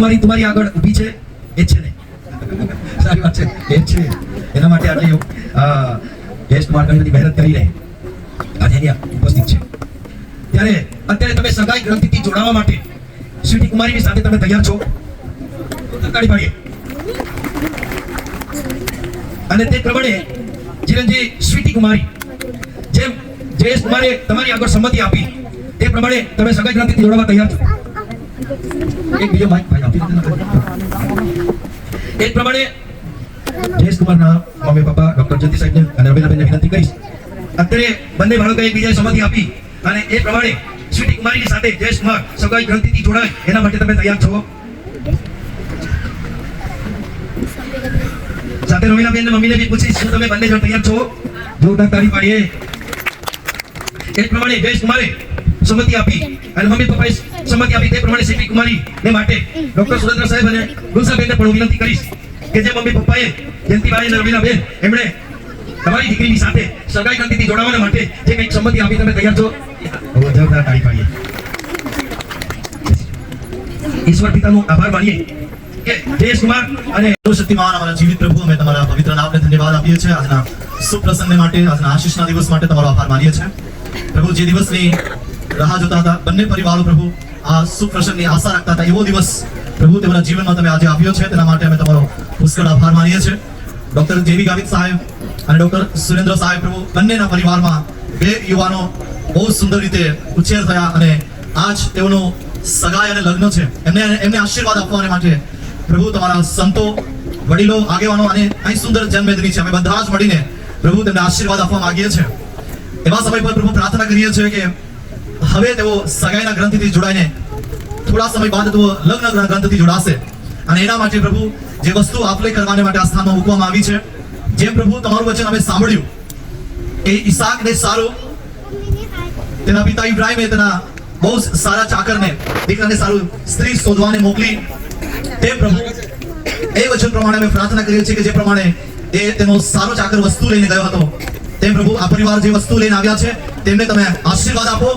કુમારી તમારી આગળ ઊભી છે, એ છે ને? સારી વાત છે, એ છે. એના માટે આજે જયેશ કુમાર ઘણી બધી મહેનત કરી રહે આજે અહીંયા ઉપસ્થિત છે. ત્યારે અત્યારે તમે સગાઈ ગ્રંથિથી જોડાવા માટે સ્વીટી કુમારીની સાથે તમે તૈયાર છો? તાળી પાડીએ. અને તે પ્રમાણે ચિરંજીવી સ્વીટી કુમારી જેમ જયેશ કુમારે તમારી આગળ સંમતિ આપી તે પ્રમાણે તમે સગાઈ ગ્રંથિથી જોડાવા તૈયાર છો? એક બીજો માઈક ભાઈ આપી દીધો. એ પ્રમાણે જયેશ કુમારના મમ્મી પપ્પા ડોક્ટર જ્યોતિ સાહેબને અને રવિનાબેનને વિનંતી કરીશ. અત્યારે બંને બાળકોએ એકબીજાને સંમતિ આપી અને એ પ્રમાણે સ્વીટી કુમારીની સાથે જયેશ કુમાર સગાઈ ગ્રંથિથી જોડાય એના માટે તમે તૈયાર છો? સાથે રવિનાબેન ને મમ્મીને બી પૂછીશ, શું તમે બંને જણ તૈયાર છો? જોરદાર તાળી પાડીએ. એ પ્રમાણે જયેશ કુમારે સંમતિ આપી અને મમ્મી પપ્પાએ સંમતિ આપી તે પ્રમાણે સ્વીટી કુમારી ને માટે ડોક્ટર સુરેન્દ્ર સાહેબ અને ગુલસાબેનને પણ વિનંતી કરીશ કે જે મમ્મી પપ્પાએ જયંતિભાઈ અને રવિનાબેન એમણે તમારી દીકરીની સાથે સગાઈ ગ્રંથિથી જોડાવા માટે જે કંઈક સંમતિ આપી, તમે તૈયાર છો? જોરદાર તાળી પાડીએ. ઈશ્વર પિતાનો આભાર માનીએ કે જયેશ કુમાર અને શક્તિમાન અમારા જીવિત પ્રભુ, અમે તમારા પવિત્ર નામને ધન્યવાદ આપીએ છીએ. આજના શુભ પ્રસંગને માટે, આજના આશીષના દિવસ માટે તમારો આભાર માનીએ છીએ પ્રભુ. જે દિવસની રાહ જોતા હતા બંને પરિવારો પ્રભુ, આ શુભ પ્રસંગની આશા રાખતા હતા, એવો દિવસ પ્રભુ તેમના જીવનમાં તમે આજે આપ્યો છે. તેના માટે અમે તમારો પુષ્કળ આભાર માનીએ છીએ. ડોક્ટર જેવી ગાવિત સાહેબ અને ડોક્ટર સુરેન્દ્ર સાહેબ પ્રભુ, બંનેના પરિવારમાં બે યુવાનો બહુ સુંદર રીતે ઉછેર થયા અને આજ તેઓનો સગાઈ અને લગ્ન છે. એમને આશીર્વાદ આપવા માટે પ્રભુ તમારા સંતો, વડીલો, આગેવાનો અને અહીં સુંદર જન્મવેદની છે, અમે બધા જ મળીને પ્રભુ તેમને આશીર્વાદ આપવા માંગીએ છીએ. એવા સમય પર પ્રભુ પ્રાર્થના કરીએ છીએ કે હવે તેઓ સગાઈના ગ્રંથિથી જોડાઈને થોડા સમય બાદ તેઓ લગ્ન ગ્રંથિથી જોડાશે અને એના માટે પ્રભુ જે વસ્તુ આપલે કરવાને માટે આ સ્થાનમાં મૂકવામાં આવી છે, જેમ પ્રભુ તમારું વચન અમે સાંભળ્યું એ ઈસાકને સારું, તેના પિતા ઇબ્રાહીમે તેના બહુ સારા ચાકરને, દીકરાને સારું સ્ત્રી શોધવાને મોકલી, તે પ્રભુ એ વચન પ્રમાણે અમે પ્રાર્થના કરીએ છીએ કે જે પ્રમાણે એ તેનો સારો ચાકર વસ્તુ લઈને ગયો હતો, તેમ પ્રભુ આ પરિવાર જે વસ્તુ લઈને આવ્યા છે તેમને તમે આશીર્વાદ આપો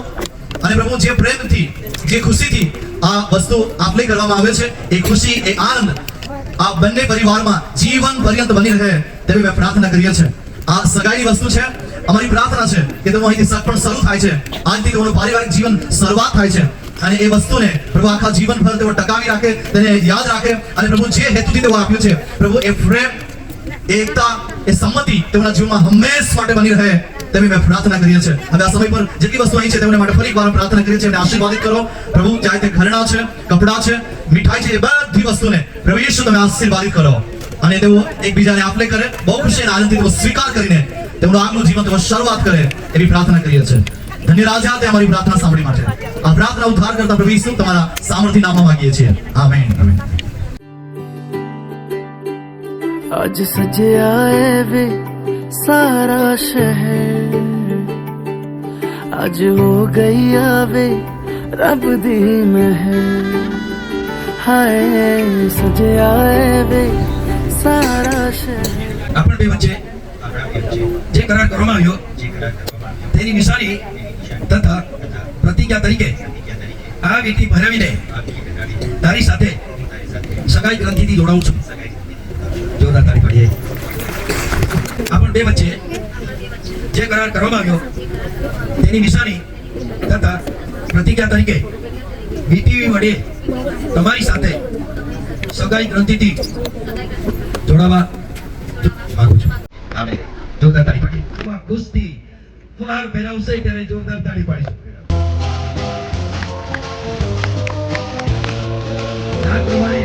અને પ્રભુ જે પ્રેમથી, જે ખુશીથી આ વસ્તુ આપલે કરવામાં આવે છે, એ ખુશી, એ આનંદ આ બંને પરિવારમાં જીવન પર્યંત બની રહે તેવી અમે પ્રાર્થના કરીએ છીએ. આ સગાઈની વસ્તુ છે, અમારી પ્રાર્થના છે કે તેનું અહીંથી સગપણ શરૂ થાય છે, આજથી તેઓનું પારિવારિક જીવન શરૂઆત થાય છે અને એ વસ્તુને પ્રભુ આખા જીવનભર તેઓ ટકાવી રાખે, તેને યાદ રાખે અને પ્રભુ જે હેતુથી તેઓ આપ્યું છે પ્રભુ એ પ્રેમ, એકતા, એ સંમતિ તેઓના જીવનમાં હંમેશ માટે બની રહે તેવી મેં પ્રાર્થના કરીએ છીએ. હવે આ સમય પર જેટલી વસ્તુ અહીં છે તેમને માટે ફરી એકવાર પ્રાર્થના કરીએ છીએ, એમને આશીર્વાદિત કરો પ્રભુ. ચાહે તે ઘરેણાં છે, કપડાં છે, મીઠાઈ છે, એ બધી વસ્તુને પ્રભુ યેશુ તમે આશીર્વાદિત કરો અને તેઓ એકબીજાને આપલે કરે, બહુ ખુશી અને આનંદથી તેઓ સ્વીકાર કરીને તેમનું આગલું જીવન તેઓ શરૂઆત કરે એવી પ્રાર્થના કરીએ છીએ. ધન્ય રાજા તે અમારી પ્રાર્થના સાંભળી માટે આ પ્રાર્થના ઉદ્ધાર કરતા પ્રભુ ઈસુ તમારા સામર્થ્ય નામમાં માંગીએ છીએ. આમેન. આમેન. आज सजे आए वे सारा शहर, आज हो गई आवे रब दी महर, हाय सजे आए वे सारा शहर. આપણ બે વચ્ચે જે કરાર કરવામાં આવ્યો તેની નિશાની તથા પ્રતિજ્ઞા તરીકે આ વીંટી ભરાવીને તારી સાથે સગાઈ ગ્રંથિથી જોડાવું છું. જોરદાર તાળી પાડીએ. આપણ બે વચ્ચે જે કરાર કરવામાં આવ્યો તેની નિશાની તથા પ્રતિજ્ઞા તરીકે વીંટી વડે તમારી સાથે સગાઈ ગ્રંથિથી જોડાવા માંગુ છું. આમે જોરદાર તાળી પાડીએ. કુસ્તી ફુહાર પહેરાવશે ત્યારે જોરદાર તાળી પાડીશું. આ પ્રમાણે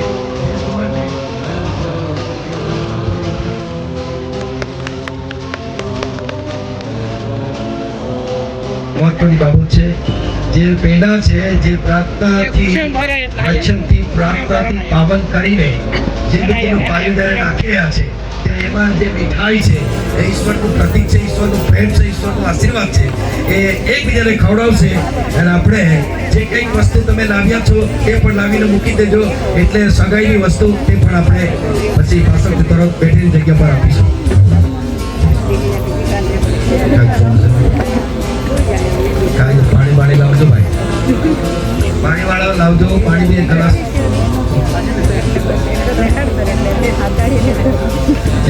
મહત્વની બાબત છે, જે પેંડા છે જે પ્રાર્થનાથી વચનથી પ્રાર્થનાથી પાવન કરીને જે લોકોનું પાયુદાર નાખેલા છે એમાં જે મીઠાઈ છે એ ઈશ્વરનું પ્રતીક છે, ઈશ્વરનું પ્રેમ છે, ઈશ્વરનો આશીર્વાદ છે, એ એકબીજાને ખવડાવશે અને આપણે જે કંઈક વસ્તુ તમે લાવ્યા છો એ પણ લાવીને મૂકી દેજો, એટલે સગાઈની વસ્તુ તે પણ આપણે પછી પાછળ તરફ બેઠેલી જગ્યા પર આપીશું. પાણી લાવજો ભાઈ, પાણી વાળા લાવજો, પાણી બે ગ્લાસ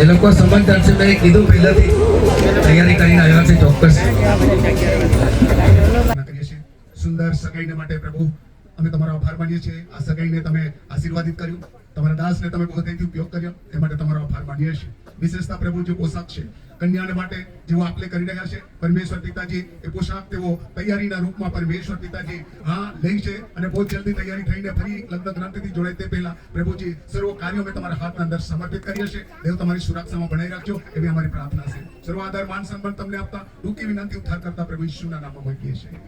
જે લોકો સમજદાર છે મેં કીધું પહેલાથી તૈયારી કરીને આવ્યા છે ચોક્કસ. પ્રાર્થના કરીએ છીએ સુંદર સગાઈને માટે પ્રભુ અમે તમારો આભાર માનીએ છીએ. આ સગાઈને તમે આશીર્વાદિત કર્યું, તમારા દાસને તમે બહુ હૃદયથી ઉપયોગ કર્યો એ માટે તમારો આભાર માનીએ છીએ. વિશેષતા પ્રભુ જે પોશાક છે કન્યાને માટે જેવો આપલે કરી રહ્યા છે પરમેશ્વર પિતાજી એ પોશાક તેઓ તૈયારીના રૂપમાં પરમેશ્વર પિતાજી લઈ છે અને બહુ જલ્દી તૈયારી થઈને ફરી લગ્ન ગ્રંથિથી જોડાય તે પહેલા પ્રભુજી સર્વ કાર્યો અમે તમારા હાથના અંદર સમર્પિત કરીએ છીએ. દેવ તમારી સુરક્ષામાં બનાવી રાખજો એવી અમારી પ્રાર્થના છે. સર્વ આદર માન સન્માન તમને આપતા ટૂંકી વિનંતી ઉદ્ધાર કરતા પ્રભુ ઈસુના નામમાં માંગીએ છીએ.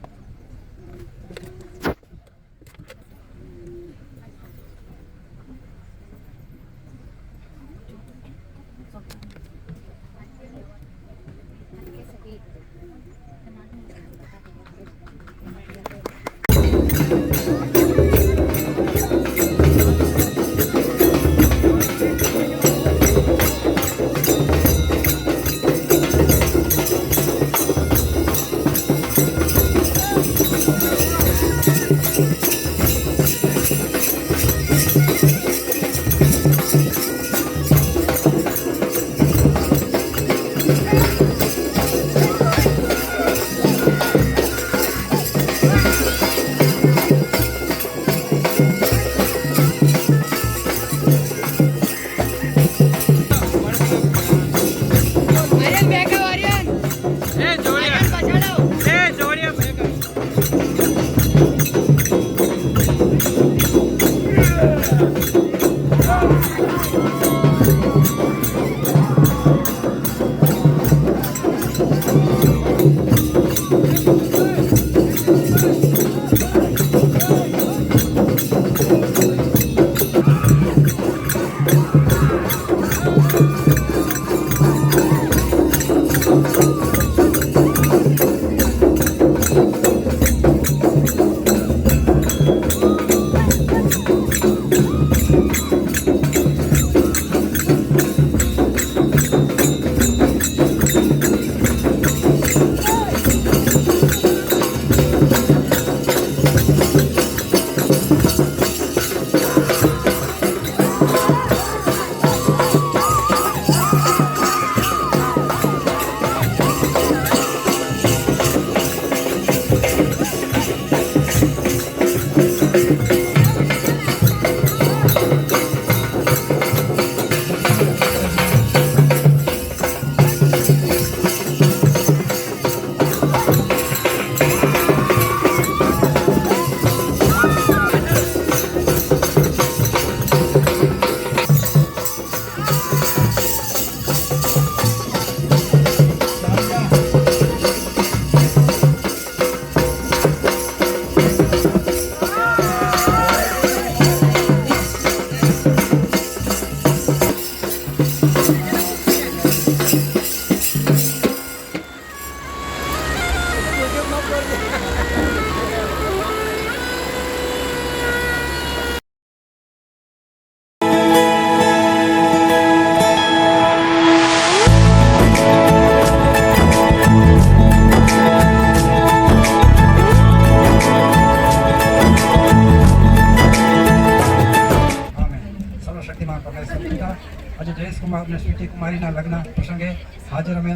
આજે જયેશ કુમાર અને સ્વીટી કુમારીના લગ્ન પ્રસંગે હાજર અમે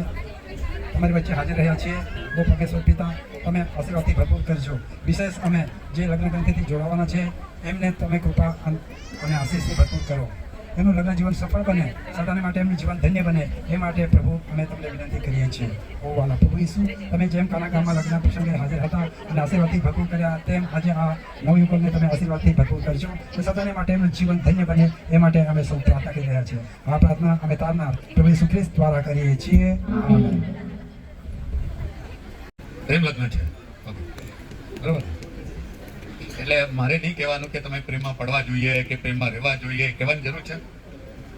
તમારી વચ્ચે હાજર રહ્યા છીએ. બહુ પરમેશ્વર પિતા તમે આશીર્વાદથી ભરપૂર કરજો. વિશેષ અમે જે લગ્ન ગ્રંથિથી જોડાવાના છે એમને તમે કૃપા અને આશીષથી ભરપૂર કરો. એમનું લગ્ન જીવન સફળ બને, સદાને માટે એમનું જીવન ધન્ય બને એ માટે પ્રભુ અમે તમને વિનંતી કરીએ છીએ. ઓ વાલા પ્રભુ ઈસુ, તમે જેમ કાના ગામમાં લગ્ન પ્રસંગે હાજર હતા અને આશીર્વાદથી ભરપૂર કર્યા તેમ આજે આ નવયુગલને તમે આશીર્વાદથી ભરપૂર કરજો. તો સદાને માટે એમનું જીવન ધન્ય બને એ માટે અમે સૌ પ્રાર્થના કરી રહ્યા છીએ. આ પ્રાર્થના અમે તારનાર પ્રભુ ઈસુ ખ્રિસ્ત દ્વારા કરીએ છીએ. આમેન. પ્રેમ લગ્ન છે બરાબર. એટલે મારે નહીં કહેવાનું કે તમે પ્રેમમાં પડવા જોઈએ કે પ્રેમમાં રહેવા જોઈએ, કહેવાની જરૂર છે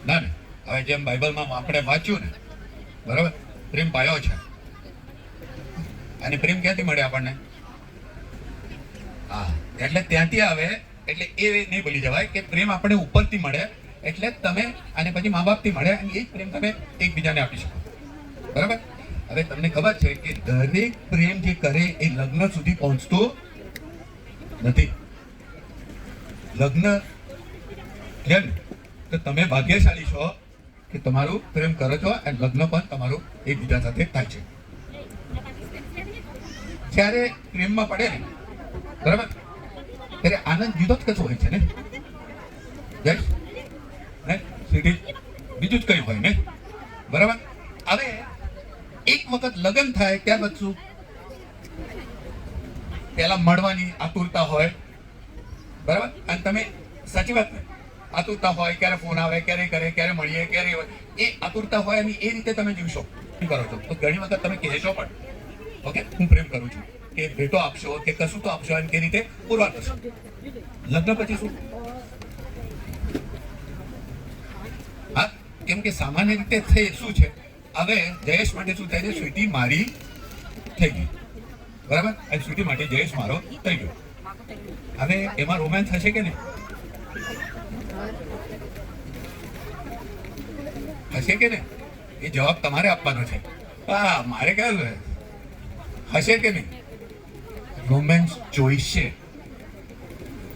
ના ને. હવે જેમ બાઇબલમાં આપણે વાંચ્યું ને બરાબર, પ્રેમ પાયો છે અને પ્રેમ ક્યાંથી મળે આપણને? હા, એટલે ત્યાંથી આવે. એટલે એ નહીં ભૂલી જવાય કે પ્રેમ આપણે ઉપરથી મળે એટલે તમે અને પછી મા બાપથી મળે અને એ જ પ્રેમ તમે એકબીજાને આપી શકો. બરાબર. હવે તમને ખબર છે કે દરેક પ્રેમ જે કરે એ લગ્ન સુધી પહોંચતો નથી. લગ્ન કેમ? તો તમે ભાગ્યશાળી છો કે તમારું પ્રેમ કરો છો અને લગ્ન પણ તમારું એકબીજા સાથે થાય છે. જ્યારે પ્રેમમાં પડે ને, બરાબર, ત્યારે આનંદ જુદો જ કશો હોય છે ને, જય ને સીધી બીજું જ કયું હોય ને, બરાબર. હવે એક વખત લગ્ન થાય ત્યાર બાદ શું, પેલા મળવાની આતુરતા હોય, બરાબર, અને તમે સાચી વાત ને, આતુરતા હોય, ક્યારે ફોન આવે, ક્યારે કરે, ક્યારે મળીએ, ક્યારે હોય, એ આતુરતા હોય અને એ રીતે તમે જીવશો કરો છો તો ઘણી વખત તમે કહેશો પણ ઓકે હું પ્રેમ કરું છું, કે ભેટો આપશો કે કશું તો આપશો, અને કે રીતે પુરવાર થશે. લગ્ન પછી શું? હા, કેમ કે સામાન્ય રીતે શું છે, હવે જયેશ માટે શું થાય છે, સ્વીટી મારી થઈ ગઈ, બરાબર, અને સ્વીટી માટે જયેશ મારો થઈ ગયો. હવે એમાં રોમાન્સ હશે કે નહીં? હશે કે નહીં? એ જવાબ તમારે આપવાનો છે. હા, મારે કહેવું હશે કે નહીં? રોમેન્સ જોઈશે.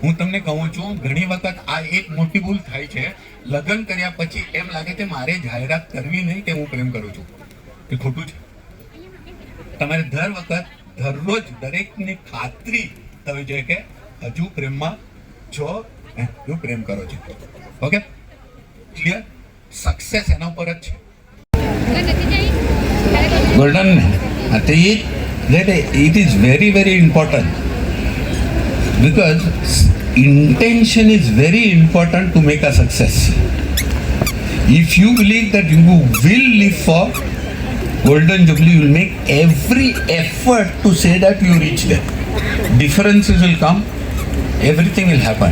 હું તમને કહું છું, ઘણી વખત આ એક મોટી ભૂલ થાય છે. લગ્ન કર્યા પછી એમ લાગે છે મારે જાહેરાત કરવી નહીં કે હું પ્રેમ કરું છું, એ ખોટું છે. તમારે દર વખત દરરોજ દરેકની ખાતરી થવી જોઈએ કે હજુ પ્રેમમાં છો, હજુ પ્રેમ કરો છો. Okay, clear? સક્સેસ એના ઉપર જ છે. Golden it is very very important because intention is very important to make a success. If you believe that you will live for golden jubilee, you will make every effort to say that you reach there. Differences will come, everything will happen,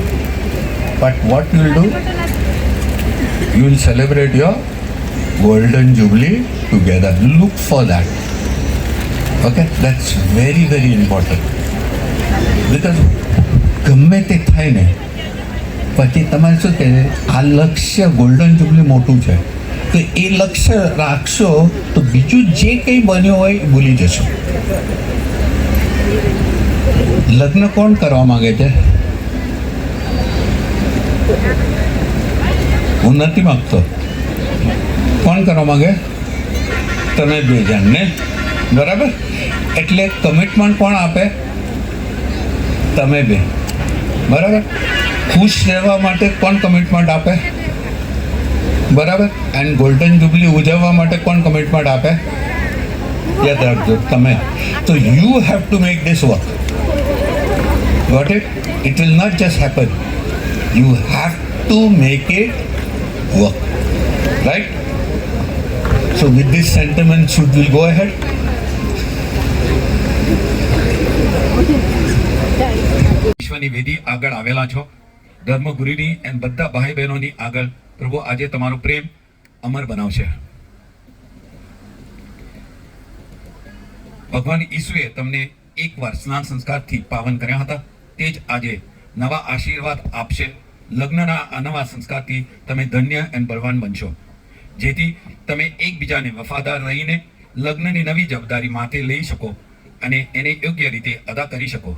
but what you will do, you will celebrate your golden jubilee together. Look for that. Okay, that's very very important because ગમે તે થાય ને પછી તમારે શું કહે, આ લક્ષ્ય ગોલ્ડન જુબલી મોટું છે તો એ લક્ષ્ય રાખશો તો બીજું જે કંઈ બન્યું હોય એ ભૂલી જશો. લગ્ન કોણ કરવા માંગે છે? હું નથી માંગતો. કોણ કરવા માંગે? તમે બે જણ ને, બરાબર. એટલે કમિટમેન્ટ કોણ આપે? તમે બે, બરાબર. ખુશ રહેવા માટે કોણ કમિટમેન્ટ આપે? બરાબર. એન્ડ ગોલ્ડન જુબલી ઉજવવા માટે કોણ કમિટમેન્ટ આપે? યાદ રાખજો, તમે. તો you have to make this work. Got it? It will not just happen. You have to make it work, right? So with this sentiment, should we go ahead? વિશ્વની વેદી આગળ આવેલા છો, ધર્મગુરુની અને બધા ભાઈ બહેનોની આગળ પ્રભુ આજે તમારો પ્રેમ અમર બનાવશે. ભગવાન ઈસુએ તમને એકવાર સ્નાન સંસ્કારથી પાવન કર્યા હતા, તે જ આજે નવા આશીર્વાદ આપશે. લગ્નના આ નવા સંસ્કારથી તમે ધન્ય અને બળવાન બનશો, જેથી તમે એકબીજાને વફાદાર રહીને લગ્નની નવી જવાબદારી માથે લઈ શકો અને એને યોગ્ય રીતે અદા કરી શકો.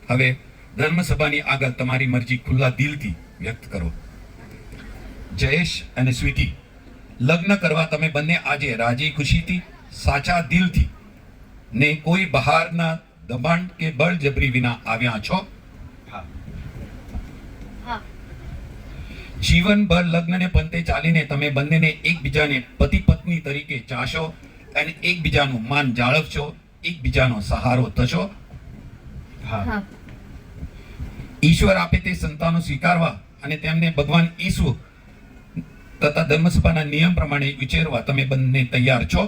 હવે ધર્મસભાની આગળ તમારી મરજી ખુલ્લા દિલથી વ્યક્ત કરો. જયેશ અને સ્વીટી, લગ્ન કરવા તમે બંને આજે રાજી ખુશીથી, સાચા દિલથી ને કોઈ બહારના દબાણ કે બળજબરી વિના આવ્યા છો? જીવનભર લગ્નને પંતે ચાલીને તમે બંનેને એકબીજાને પતિ પત્ની તરીકે ચાહશો અને એકબીજાનું માન જાળવશો, એકબીજાનો સહારો થશો? ઈશ્વર આપે તે સંતાનો સ્વીકારવા અને તેમને ભગવાન ઈસુ તથા ધર્મસભાના નિયમ પ્રમાણે ઉછેરવા તમે બંને તૈયાર છો?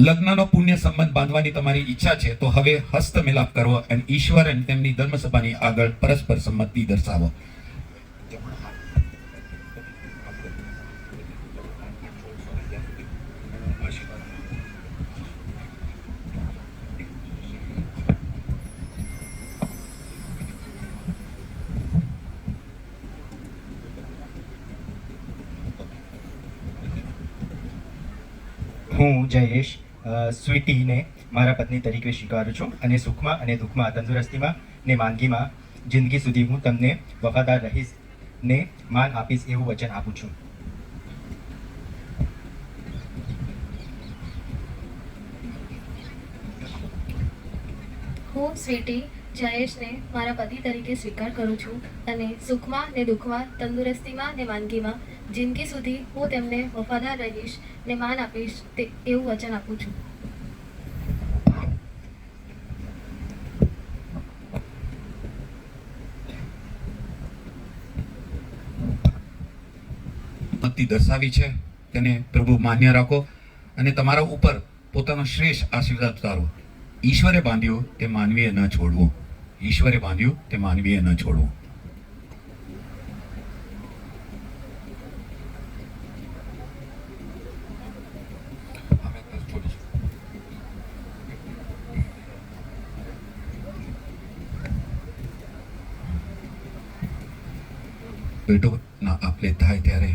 લગ્નનો પુણ્ય સંબંધ બાંધવાની તમારી ઈચ્છા છે તો હવે હસ્ત મિલાપ કરો અને ઈશ્વર અને તેમની ધર્મસભાની આગળ પરસ્પર સંમતિ દર્શાવો. હું જયેશ સ્વીટીને મારા પત્ની તરીકે સ્વીકારું છું અને સુખમાં અને દુઃખમાં, તંદુરસ્તીમાં ને માંદગીમાં જિંદગી સુધી હું તમને વફાદાર રહીશ ને માન આપીશ એવું વચન આપું છું. હું સ્વીટી જયેશને મારા પતિ તરીકે સ્વીકાર કરું છું અને સુખમાં ને દુઃખમાં, તંદુરસ્તીમાં ને માંદગીમાં જિંદગી સુધી હું તેમને વફાદાર રહીશ ને માન આપીશ તે એવું વચન આપું છું. ભક્તિ દર્શાવી છે તેને પ્રભુ માન્ય રાખો અને તમારા ઉપર પોતાનો શ્રેષ્ઠ આશીર્વાદ ઉતારો. ઈશ્વરે બાંધ્યું તે માનવીએ ન છોડવું. ઈશ્વરે બાંધ્યું તે માનવીએ ન છોડવું. પેટો ના આપલે થાય ત્યારે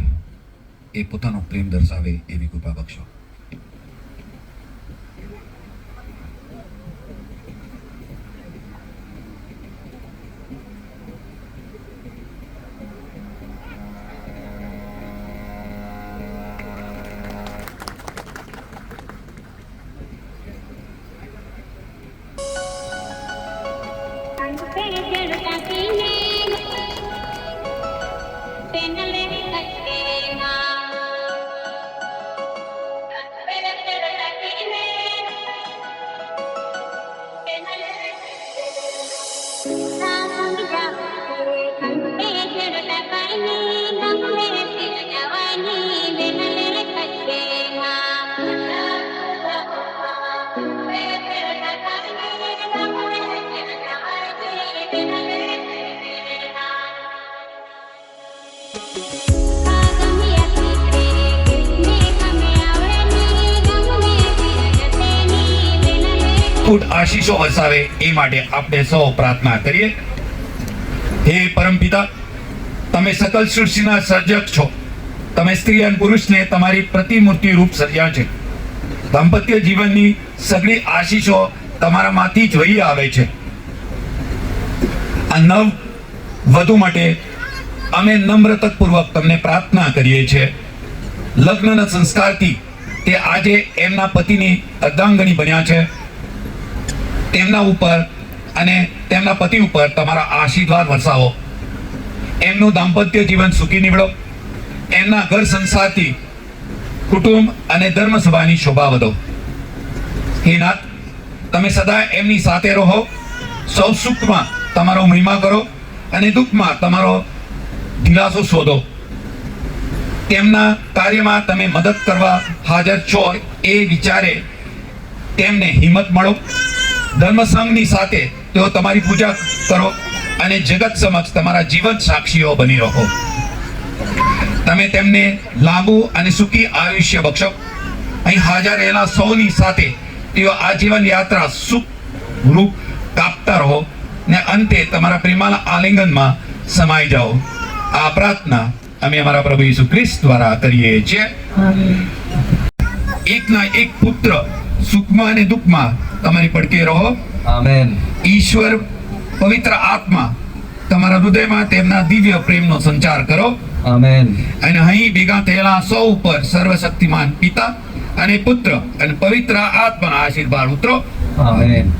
એ પોતાનો પ્રેમ દર્શાવે એવી કૃપા બક્ષો. આશીષો વરસાવે એ માટે આપણે સૌ પ્રાર્થના કરીએ. હે પરમપિતા, તમે સકલ સૃષ્ટિના સર્જક છો. તમે સ્ત્રી અને પુરુષને તમારી પ્રતિમૂર્તિ રૂપ સર્જ્યા છે. દાંપત્ય જીવનની સગળી આશીષો તમારામાંથી જ વહી આવે છે. આ નવ વધુ માટે અમે નમ્રતાપૂર્વક તમને પ્રાર્થના કરીએ છીએ. લગ્નના સંસ્કારથી તે આજે એમના પતિની અર્ધાંગણી બન્યા છે. તેમના ઉપર અને તેમના પતિ ઉપર તમારા આશીર્વાદ વરસાવો. એમનું દાંપત્ય જીવન સુખી નીવડો. એમના ઘર સંસારથી કુટુંબ અને ધર્મ સભાની શોભા વધો. હે નાથ, તમે સદા એમની સાથે રહો. સૌ સુખમાં તમારો મહિમા કરો અને દુઃખમાં તમારો દિલાસો શોધો. તેમના કાર્યમાં તમે મદદ કરવા હાજર છો એ વિચારે તેમને હિંમત મળો. ધર્મ સંઘની સાથે તેઓ તમારી પૂજા કરો અને જગત સમક્ષ તમારા જીવન સાક્ષીઓ બની રહો. તમે તેમને લાંબુ અને સુખી આયુષ્ય બક્ષો. અહીં હાજર રહેલા સૌની સાથે તેઓ આ જીવન યાત્રા સુખ રૂપ કાપતા રહો ને અંતે તમારા પ્રેમાના આલિંગનમાં સમાઈ જાઓ. આ પ્રાર્થના અમે અમારા પ્રભુ ઈસુ ખ્રિસ્ત દ્વારા કરીએ છીએ. એકના એક પુત્ર સુખમાં અને દુઃખમાં તમારી પડકે રહો. આમેન. ઈશ્વર પવિત્ર આત્મા તમારા હૃદયમાં તેમના દિવ્ય પ્રેમનો સંચાર કરો. આમેન. અને અહીં ભેગા થયેલા સૌ ઉપર સર્વશક્તિમાન પિતા અને પુત્ર અને પવિત્ર આત્માના આશીર્વાદ ઉતરો. આમેન.